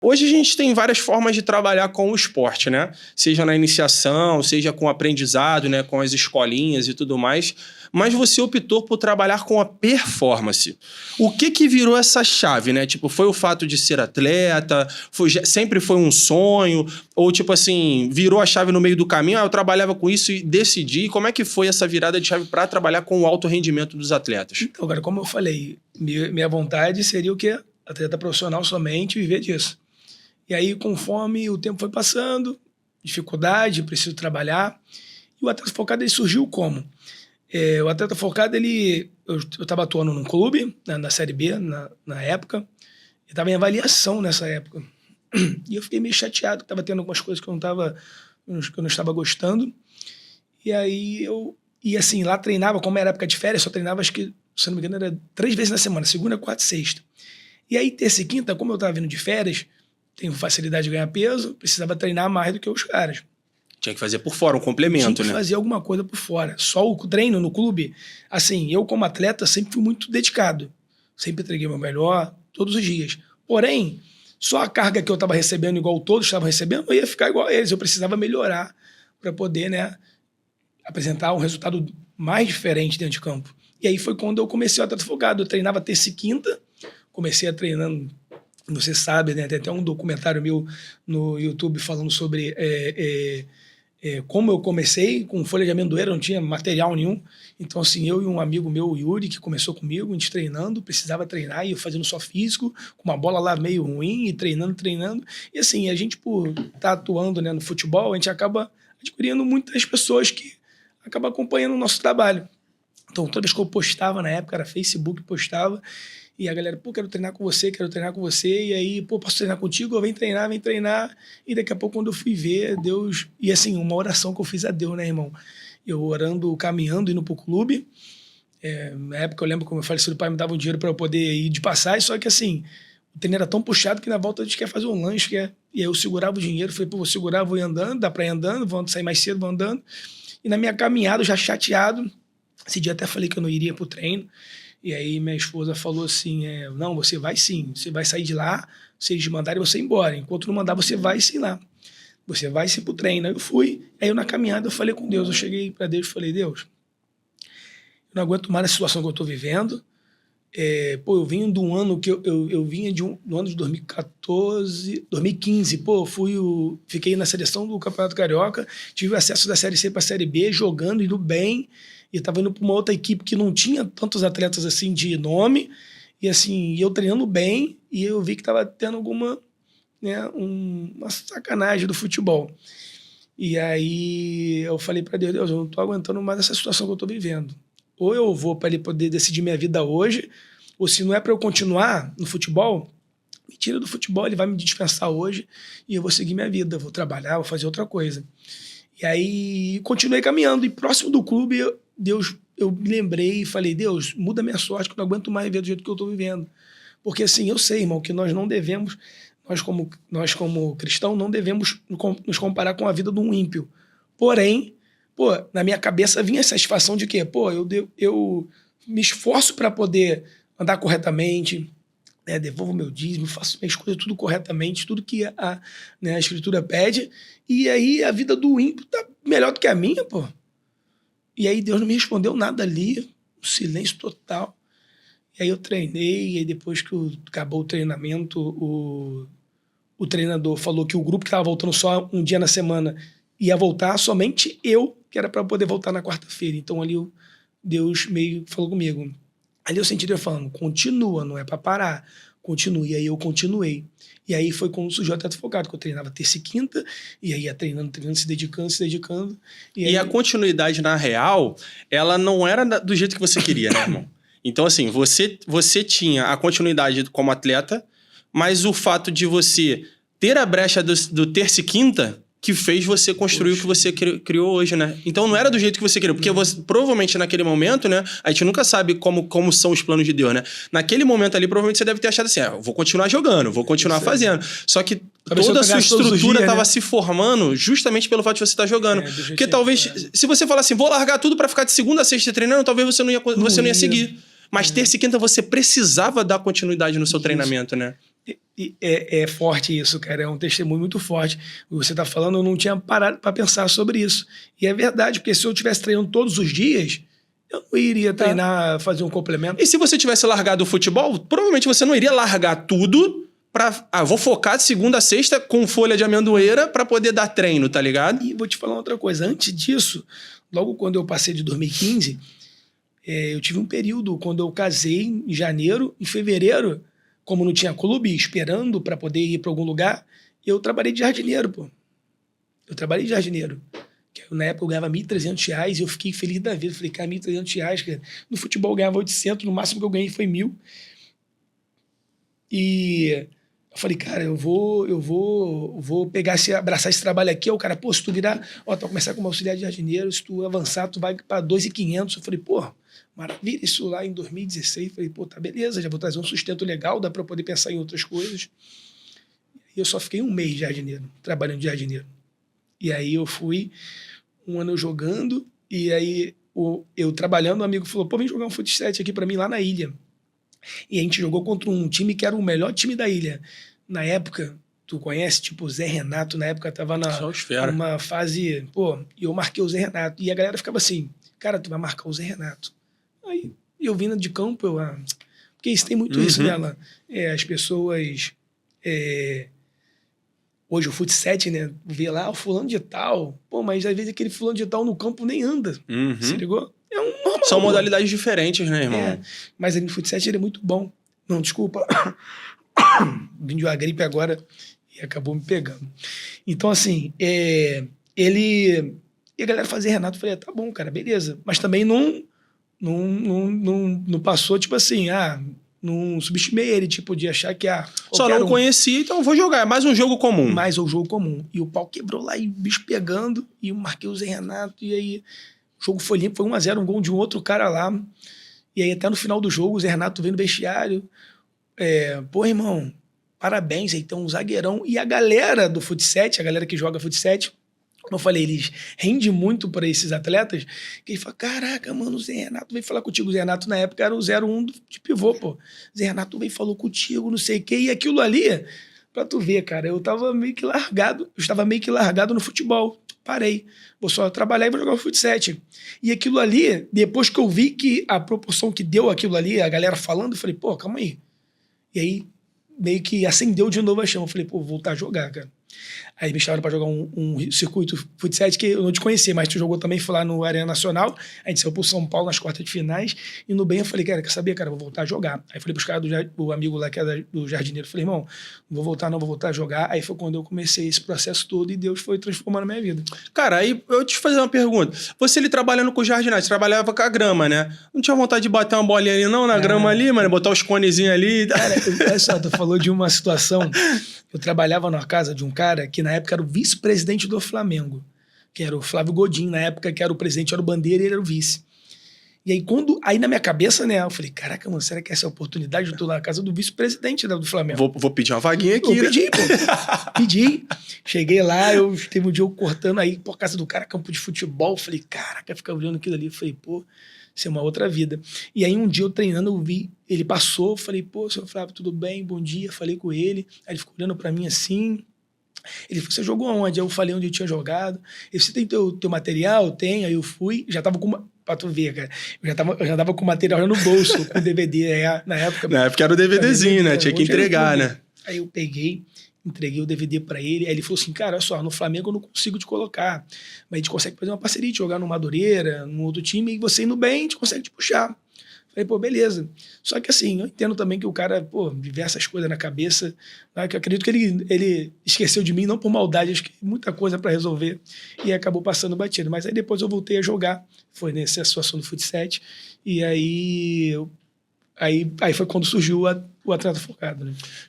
Hoje a gente tem várias formas de trabalhar com o esporte, né? Seja na iniciação, seja com o aprendizado, né? Com as escolinhas e tudo mais. Mas você optou por trabalhar com a performance. O que virou essa chave, né? Tipo, foi o fato de ser atleta? Sempre foi um sonho? Ou, tipo assim, virou a chave no meio do caminho? Ah, eu trabalhava com isso e decidi. Como é que foi essa virada de chave para trabalhar com o alto rendimento dos atletas? Então, cara, como eu falei, minha vontade seria o quê? Atleta profissional somente, viver disso. E aí, conforme o tempo foi passando, dificuldade, preciso trabalhar. E o Atleta Focado, ele surgiu como? O Atleta Focado, eu estava atuando num clube, na Série B, na época. Eu estava em avaliação nessa época. E eu fiquei meio chateado, que estava tendo algumas coisas que eu não estava gostando. E aí, e assim, lá treinava, como era época de férias, só treinava, acho que, se não me engano, era 3 vezes na semana, segunda, quarta e sexta. E aí, terça e quinta, como eu estava vindo de férias, tenho facilidade de ganhar peso, precisava treinar mais do que os caras. Tinha que fazer por fora, um complemento, né? Tinha que fazer alguma coisa por fora. Só o treino no clube, assim, eu como atleta sempre fui muito dedicado. Sempre entreguei o meu melhor, todos os dias. Porém, só a carga que eu estava recebendo, igual todos estavam recebendo, eu ia ficar igual a eles. Eu precisava melhorar para poder, né, apresentar um resultado mais diferente dentro de campo. E aí foi quando eu comecei o Atleta Focado. Eu treinava terça e quinta, comecei a treinando. Você sabe, né? Tem até um documentário meu no YouTube falando sobre como eu comecei com folha de amendoeira, não tinha material nenhum. Então, assim, eu e um amigo meu, o Yuri, que começou comigo, a gente treinando, precisava treinar, e eu fazendo só físico, com uma bola lá meio ruim, e treinando. E assim, a gente, por estar atuando, né, no futebol, a gente acaba adquirindo muitas pessoas que acabam acompanhando o nosso trabalho. Então, toda vez que eu postava na época, era Facebook, postava, e a galera, pô, quero treinar com você, e aí, pô, posso treinar contigo? Vem treinar, e daqui a pouco, quando eu fui ver, Deus... E assim, uma oração que eu fiz a Deus, né, irmão? Eu orando, caminhando, indo pro clube, na época eu lembro como eu falecido pai me dava um dinheiro para eu poder ir de passagem, só que assim, o treino era tão puxado que na volta a gente quer fazer um lanche, e aí eu segurava o dinheiro, falei, pô, vou segurar, vou ir andando, dá pra ir andando, vou sair mais cedo, vou andando, e na minha caminhada, eu já chateado, esse dia até falei que eu não iria pro treino. E aí minha esposa falou assim, não, você vai sim, você vai sair de lá, se eles mandarem você ir embora. Enquanto não mandar, você vai sim lá. Você vai sim pro treino. Aí eu fui, aí eu na caminhada eu falei com Deus, eu cheguei para Deus e falei, Deus, eu não aguento mais a situação que eu tô vivendo. Eu vim de um ano que eu vinha do ano de 2014, 2015, fiquei na seleção do Campeonato Carioca, tive acesso da Série C para a Série B, jogando, indo bem, e estava indo para uma outra equipe que não tinha tantos atletas assim de nome, e assim, eu treinando bem, e eu vi que estava tendo alguma, né, uma sacanagem do futebol. E aí eu falei para Deus, eu não estou aguentando mais essa situação que eu estou vivendo. Ou eu vou para ele poder decidir minha vida hoje, ou se não é para eu continuar no futebol, me tira do futebol, ele vai me dispensar hoje e eu vou seguir minha vida, vou trabalhar, vou fazer outra coisa. E aí continuei caminhando, e próximo do clube, eu me lembrei e falei, Deus, muda minha sorte, que eu não aguento mais viver do jeito que eu estou vivendo. Porque assim, eu sei, irmão, que nós não devemos, nós como cristãos, não devemos nos comparar com a vida de um ímpio. Porém, na minha cabeça vinha a satisfação de que, eu me esforço para poder andar corretamente, né, devolvo meu dízimo, faço minhas coisas tudo corretamente, tudo que a Escritura pede, e aí a vida do ímpio tá melhor do que a minha, pô. E aí Deus não me respondeu nada ali, um silêncio total. E aí eu treinei, e aí depois que acabou o treinamento, o treinador falou que o grupo que estava voltando só um dia na semana ia voltar, somente eu, que era para poder voltar na quarta-feira. Então ali Deus meio falou comigo. Ali eu senti Deus falando, continua, não é para parar, continua. E aí eu continuei. E aí foi quando surgiu o Atleta Focado, que eu treinava terça e quinta, e aí ia treinando, se dedicando. E a continuidade, na real, ela não era do jeito que você queria, né, irmão? Então, assim, você tinha a continuidade como atleta, mas o fato de você ter a brecha do terça e quinta que fez você construir o que você criou hoje, né? Então não era do jeito que você queria, porque você, provavelmente naquele momento, né? A gente nunca sabe como são os planos de Deus, né? Naquele momento ali, provavelmente você deve ter achado assim, eu vou continuar jogando, vou continuar fazendo. Só que toda a sua estrutura estava se formando justamente pelo fato de você estar jogando. Porque talvez, se você falar assim, vou largar tudo para ficar de segunda a sexta treinando, talvez você não ia seguir. Mas terça e quinta você precisava dar continuidade no seu treinamento, né? É forte isso, cara. É um testemunho muito forte. O que você tá falando, eu não tinha parado para pensar sobre isso. E é verdade, porque se eu estivesse treinando todos os dias, eu não iria treinar, fazer um complemento. E se você tivesse largado o futebol, provavelmente você não iria largar tudo pra... vou focar de segunda a sexta com folha de amendoeira pra poder dar treino, tá ligado? E vou te falar outra coisa. Antes disso, logo quando eu passei de 2015, eu tive um período, quando eu casei em janeiro, em fevereiro, como não tinha clube, esperando para poder ir para algum lugar, eu trabalhei de jardineiro, pô. Eu trabalhei de jardineiro. Na época eu ganhava R$1.300 e eu fiquei feliz da vida. Falei, cara, R$1.300, cara. No futebol eu ganhava 800, no máximo que eu ganhei foi 1.000. E eu falei, cara, eu vou pegar abraçar esse trabalho aqui. O cara, pô, se tu virar, tu vai começar como auxiliar de jardineiro, se tu avançar, tu vai para 2.500. Eu falei, pô, maravilha, isso lá em 2016. Falei, pô, tá beleza, já vou trazer um sustento legal, dá para poder pensar em outras coisas. E eu só fiquei um mês de jardineiro, trabalhando de jardineiro. E aí eu fui, um ano jogando, e aí eu trabalhando, um amigo falou, pô, vem jogar um futsal aqui para mim lá na ilha. E a gente jogou contra um time que era o melhor time da ilha. Na época, tu conhece, tipo, o Zé Renato, na época tava numa fase, pô, e eu marquei o Zé Renato. E a galera ficava assim, cara, tu vai marcar o Zé Renato. Aí eu vindo de campo, porque isso tem muito isso, né, Alan? As pessoas... Hoje o futsal, né? Vê lá o fulano de tal. Pô, mas às vezes aquele fulano de tal no campo nem anda. Se ligou? É um normal. São modalidades diferentes, né, irmão? Mas ele no futsal ele é muito bom. Não, desculpa. Vim de uma gripe agora e acabou me pegando. Então, assim, E a galera fazia Renato, eu falei, tá bom, cara, beleza. Mas também não passou, tipo assim, não subestimei ele, tipo, de achar que... Só não conhecia, então eu vou jogar. É mais um jogo comum. Mais um jogo comum. E o pau quebrou lá, e o bicho pegando, e eu marquei o Zé Renato, e aí o jogo foi limpo, foi 1-0, um gol de um outro cara lá. E aí até no final do jogo, o Zé Renato veio no vestiário. Pô, irmão, parabéns, aí tem um zagueirão. E a galera do futsal, a galera que joga futsal, como eu falei, eles rendem muito para esses atletas, que ele fala, caraca, mano, o Zé Renato veio falar contigo. O Zé Renato, na época, era o 01 de pivô, pô. Zé Renato veio e falou contigo, não sei o quê. E aquilo ali, pra tu ver, cara, eu estava meio que largado no futebol. Parei. Vou só trabalhar e vou jogar o futsal. E aquilo ali, depois que eu vi que a proporção que deu aquilo ali, a galera falando, eu falei, pô, calma aí. E aí, meio que acendeu de novo a chama. Eu falei, pô, vou voltar a jogar, cara. Aí me chamaram pra jogar um circuito futsal que eu não te conhecia, mas tu jogou também, foi lá no Arena Nacional. A gente saiu pro São Paulo nas quartas de finais. E no bem eu falei, cara, quer saber, cara, vou voltar a jogar. Aí falei pros caras do amigo lá que era do jardineiro. Falei, irmão, não vou voltar a jogar. Aí foi quando eu comecei esse processo todo e Deus foi transformando a minha vida. Cara, aí eu te fazer uma pergunta. Você ali trabalhando com jardinagem, trabalhava com a grama, né? Não tinha vontade de bater uma bolinha ali não, na grama ali, mano? Botar os conezinhos ali? Cara, olha só, tu falou de uma situação... Eu trabalhava na casa de um cara que na época era o vice-presidente do Flamengo, que era o Flávio Godin, na época que era o presidente, era o Bandeira e ele era o vice. E aí na minha cabeça, né, eu falei, caraca, mano, será que essa é a oportunidade? Eu tô na casa do vice-presidente do Flamengo. Vou pedir uma vaguinha aqui. Eu pedi, pô. Pedi. Cheguei lá, teve um dia eu cortando aí por casa do cara, campo de futebol. Falei, caraca, ficar olhando aquilo ali. Falei, pô, isso é uma outra vida. E aí um dia eu treinando, eu vi, ele passou, falei, pô, senhor Flávio, tudo bem? Bom dia. Falei com ele. Aí ele ficou olhando pra mim assim. Ele falou, você jogou aonde? Eu falei onde eu tinha jogado. Ele, você tem teu material? Tem. Aí eu fui, já tava com pra tu ver, cara. Eu já tava com o material no bolso, com o DVD. Na época... Na época era o DVDzinho, né? Tinha que entregar, né? Aí eu peguei, entreguei o DVD pra ele. Aí ele falou assim, cara, olha só, no Flamengo eu não consigo te colocar. Mas a gente consegue fazer uma parceria, de jogar no Madureira, num outro time, e você indo bem, a gente consegue te puxar. Falei, pô, beleza. Só que assim, eu entendo também que o cara, pô, diversas coisas na cabeça, né, que eu acredito que ele esqueceu de mim, não por maldade, acho que muita coisa para resolver, e acabou passando batido. Mas aí depois eu voltei a jogar, foi nessa situação do futsal, e aí foi quando surgiu o Atleta Focado, né?